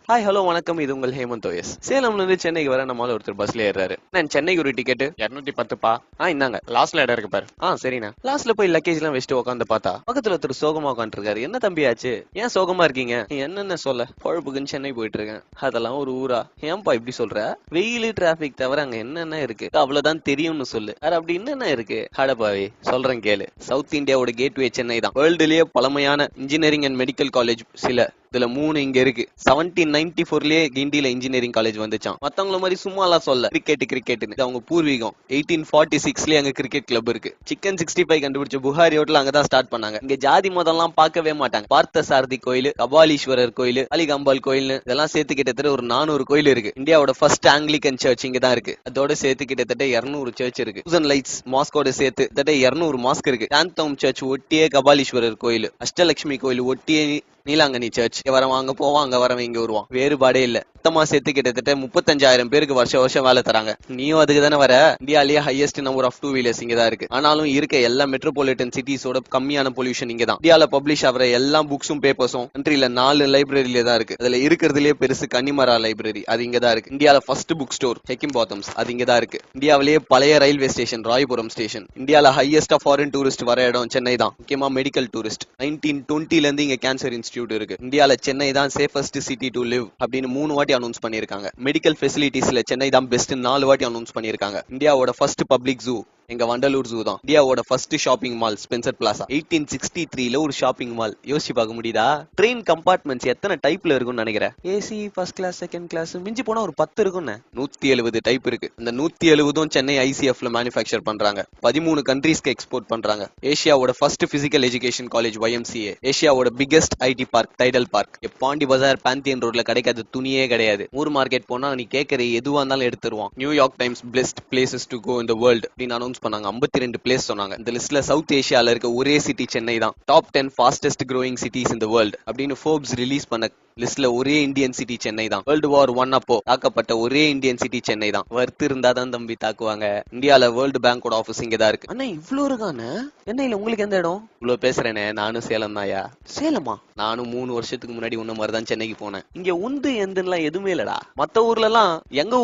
Hi hello வணக்கம். இது உங்கள் ஹேமந்த் ஓஎஸ். சேலம்ல இருந்து சென்னைக்கு வர நம்மளால ஒருத்தர் பஸ்ல ஏறாரு. நான் சென்னைக்கு ஒரு டிக்கெட் 210பா. இந்தாங்க லாஸ்ட்ல இடம் இருக்கு பாரு. சரிண்ணா. லாஸ்ட்ல போய் லக்கேஜ் எல்லாம் வச்சுட்டு உட்காந்து பார்த்தா பக்கத்துல ஒருத்தர் சோகமா உட்காந்துருக்காரு. என்ன தம்பி ஆச்சு, ஏன் சோகமா இருக்கீங்க? என்னென்ன சொல்ல, பொழப்புக்குன்னு சென்னை போயிட்டு இருக்கேன். அதெல்லாம் ஒரு ஊரா? ஏன்பா இப்படி சொல்ற? வெயில் டிராபிக் தவிர அங்க என்னென்ன இருக்கு அவ்வளவுதான் தெரியும்னு சொல்லு. அப்படி என்னென்ன இருக்கு? ஹடப்பாவே சொல்றேன் கேளு. சவுத் இந்தியாவோட கேட்வே சென்னை தான். வேர்ல்டுலயே பழமையான இன்ஜினியரிங் அண்ட் மெடிக்கல் காலேஜ் சில இதுல 3 இங்க இருக்கு. 1794லயே கிண்டில இன்ஜினியரிங் காலேஜ் வந்துச்சான். மத்தவங்கள மாதிரி சும்மா எல்லாம் சொல்ல கிரிக்கெட்னு அவங்க பூர்வீகம். 1846லயே அங்க கிரிக்கெட் கிளப் இருக்கு. சிக்கன் 65 கண்டுபிடிச்ச புகாரி ஹோட்டல் அங்கதான் ஸ்டார்ட் பண்ணாங்க. இங்க ஜாதி மதம் எல்லாம் பார்க்கவே மாட்டாங்க. பார்த்த சாரதி கோயில், கபாலீஸ்வரர் கோயில், அலிகம்பால் கோயில் இதெல்லாம் சேர்த்து கிட்டத்தட்ட ஒரு 400 கோயில் இருக்கு. இந்தியாவோட ஃபர்ஸ்ட் ஆங்கிலிகன் சர்ச் இங்க தான் இருக்கு. அதோட சேர்த்து கிட்டத்தட்ட 200 சர்ச் இருக்கு. லைட்ஸ் மாஸ்கோட சேர்த்து கிட்டத்தட்ட 200 மாஸ்க் இருக்கு. சாந்தோம் சர்ச் ஒட்டியே கபாலீஸ்வரர் கோயில், அஷ்டலட்சுமி கோயில் ஒட்டியே நீலாங்கனி சர்ச். வரவன் அங்க போவான், அங்க வரவன் இங்க வருவான். வேறுபாடே இல்ல. மொத்தமா சேர்த்து கிட்டத்தட்ட 35,000 பேருக்கு வருஷம் வேலை தராங்க. நீயும் அதுக்கு தானே வர? இந்தியாலேயே ஹையஸ்ட் நம்பர் ஆஃப் 2 வீலர்ஸ் இங்க தான் இருக்கு. ஆனாலும் இருக்க எல்லா மெட்ரோபாலிட்டன் சிட்டிஸோட கம்மியான பொல்யூஷன் இங்க தான். இந்தியால பப்ளிஷ் ஆகிற எல்லா புக்ஸும் பேப்பர்ஸும் கண்ட்ரில 4 லைப்ரரியில தான் இருக்கு. அதுல இருக்கிறதுலயே பெருசு கன்னிமரா லைப்ரரி, அது இங்க தான் இருக்கு. இந்தியால ஃபர்ஸ்ட் புக் ஸ்டோர் ஹெக்கிம் பாத்தம்ஸ், அது இங்க தான் இருக்கு. இந்தியாவிலேயே பழைய ரயில்வே ஸ்டேஷன் ராயபுரம் ஸ்டேஷன். இந்தியால ஹையஸ்டா ஃபாரின் டூரிஸ்ட் வர இடம் சென்னை தான். முக்கியமா மெடிக்கல் டூரிஸ்ட். 1920ல இருந்து இங்க கேன்சர் இன்ஸ்டிடியூட் இருக்கு. இந்தியால சென்னை தான் சேஃபஸ்ட் சிட்டி டு லிவ் அப்படின்னு 3 வாட்டி அனௌன்ஸ் பண்ணிருக்காங்க. மெடிக்கல் ஃபெசிலிட்டிஸ்ல சென்னை தான் பெஸ்ட் 4 வாட்டி அனௌன்ஸ் பண்ணிருக்காங்க. இந்தியாவோட ஃபர்ஸ்ட் பப்ளிக் ஜூ எங்க வண்டலூர் ஜூ தான். இந்தியாவோட first shopping mall Spencer Plaza. 1863ல ஒரு ஷாப்பிங் மால். யோசிச்சு பார்க்க முடியுதா? ட்ரெயின் கம்பார்ட்மெண்ட்ஸ் எத்தனை டைப்ல இருக்கும்னு நினைக்கிறேன்? AC, first class, second class, மிஞ்சி போனா ஒரு 10 இருக்கும்னு. 170 டைப் இருக்கு. இந்த 170 சென்னை ஐசிஎஃப்ல மேனுஃபேக்சர் பண்றாங்க. 13 கண்ட்ரீஸ்க்கு எக்ஸ்போர்ட் பண்றாங்க. ஏசியாவோட first physical education college YMCA. ஏசியாவோட biggest IT park Tidel park. Pondy Bazaar Pantheon ரோட்ல கிடைக்காத துணியே கிடையாது. ஊர் மார்க்கெட் போனா நீ கேட்கற எதுவா இருந்தாலும் எடுத்துருவான். New York times best places to go in the world அப்படின்னு அனௌன்ஸ் பண்ணாங்க. 52 பிளேஸ் சொன்னாங்க. இந்த லிஸ்ட்ல சவுத் ஏசியால இருக்க ஒரே சிட்டி சென்னை தான். Top 10 fastest growing cities in the world அப்படின்னு ஃபோர்ப்ஸ் ரிலீஸ் பண்ண லிஸ்ட்ல ஒரே இந்தியன் சிட்டி சென்னை தான். வேர்ல்டு வார் 1 அப்போ தாக்கப்பட்ட ஒரே இந்தியன் சிட்டி சென்னை தான். வர்த்து இருந்தா தான் தம்பி தாக்குவாங்க. இந்தியால வேர்ல்டு பேங்கோட ஆபீஸ் இங்க தான் இருக்கு. அண்ணா இவ்ளோ இருக்கானே, சென்னையில உங்களுக்கு எந்த இடம்? இவ்வளவு பேசுறேனே, நானும் சேலம் தாயா. சேலமா? நானும் 3 வருஷத்துக்கு முன்னாடி உன்ன மாதிரி தான் சென்னைக்கு போனேன். இங்க உந்து எந்துலாம் எதுவுமே இல்லடா. மத்த ஊர்ல எல்லாம் எங்க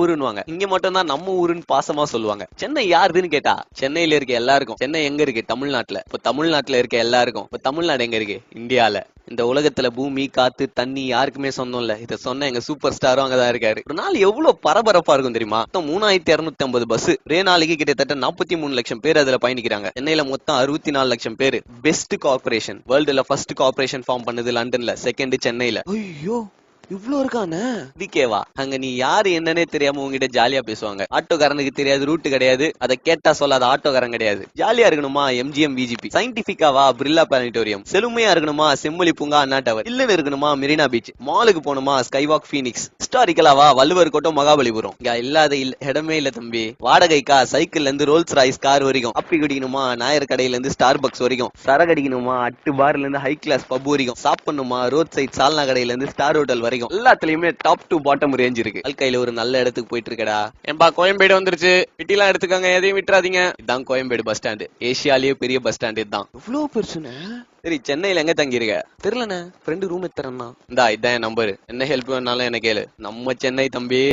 ஊருன்னுவாங்க. இங்க மட்டும் தான் நம்ம ஊருன்னு பாசமா சொல்லுவாங்க. சென்னை யாருதுன்னு கேட்டா சென்னையில இருக்க எல்லாருக்கும். சென்னை எங்க இருக்கு? தமிழ்நாட்டுல. இப்ப தமிழ்நாட்டுல இருக்க எல்லாருக்கும் இப்ப தமிழ்நாடு எங்க இருக்கு? இந்தியால. இந்த உலகத்துல பூமி, காத்து, தண்ணி யாருக்குமே சொந்தம் இல்ல. இத சொன்ன எங்க சூப்பர் ஸ்டாரும் அங்கதான் இருக்காரு. ஒரு நாள் எவ்வளவு பரபரப்பா இருக்கும் தெரியுமா? மொத்தம் 3250 பஸ். ஒரே நாளைக்கு கிட்டத்தட்ட 43 லட்சம் பேர் அதுல பயணிக்கிறாங்க. சென்னையில மொத்தம் 64 லட்சம் பேர். பெஸ்ட் கார்பரேஷன் வேர்ல்டுல ஃபர்ஸ்ட் கார்பரேஷன் ஃபார்ம் பண்ணது லண்டன்ல, செகண்ட் சென்னையில. ஐயோ இவ்ளோ இருக்கானே. இதுக்கேவா அங்க நீ யாரு என்னன்னே தெரியாம உங்ககிட்ட ஜாலியா பேசுவாங்க. ஆட்டோக்காரனுக்கு தெரியாது, ரூட் கிடையாது, அதை கேட்டா சொல்லாத ஆட்டோக்காரன் கிடையாது. ஜாலியா இருக்கணுமா எம்ஜிஎம் விஜிபி, சயின்டிபிக்காவா பிர்லா பிளானிட்டோரியம், செழுமையா இருக்கணுமா செம்மொழி பூங்கா அண்ணா டவர், இல்லன்னு இருக்கணுமா மெரினா பீச், மாலுக்கு போகணுமா ஸ்கைவாக் பீனிக்ஸ், ஹிஸ்டாரிக்கலாவா வள்ளுவர் கோட்டம் மகாபலிபுரம். இங்க இல்லாத இடமே இல்ல தம்பி. வாடகைக்கா சைக்கிள்ல இருந்து ரோல்ஸ் ராய்ஸ் கார் வரைக்கும், அப்பி குடிக்கணுமா நாயர் கடையில இருந்து ஸ்டார் பக்ஸ் வரைக்கும், சரகடிக்கணுமா அட்டு பார்ல இருந்து ஹை கிளாஸ் பப் வரைக்கும், சாப்பிடணுமா ரோட் சைட் சால்னா கடையில இருந்து ஸ்டார் ஹோட்டல் வரைக்கும், எல்லாத்துலயுமே டாப் டு பாட்டம் ரேஞ்ச் இருக்கு. வாழ்க்கையில ஒரு நல்ல இடத்துக்கு போயிட்டு இருக்கடா. ஏன்பா கோயம்பேடு வந்துருச்சு, விட்டிலாம் எடுத்துக்கங்க, எதையும் விட்டுறாதீங்க. இதான் கோயம்பேடு பஸ் ஸ்டாண்ட். ஏசியாலேயே பெரிய பஸ் ஸ்டாண்ட் இதுதான். இவ்வளவு பெருசுன்னு. சரி சென்னையில எங்க தங்கி இருக்க? தெரியலண்ணே, ஃப்ரெண்டு ரூம் எடுத்துறேன்னா. இதான் என் நம்பர். என்ன ஹெல்ப் வேணாலும் என்ன கேளு. நம்ம சென்னை தம்பி.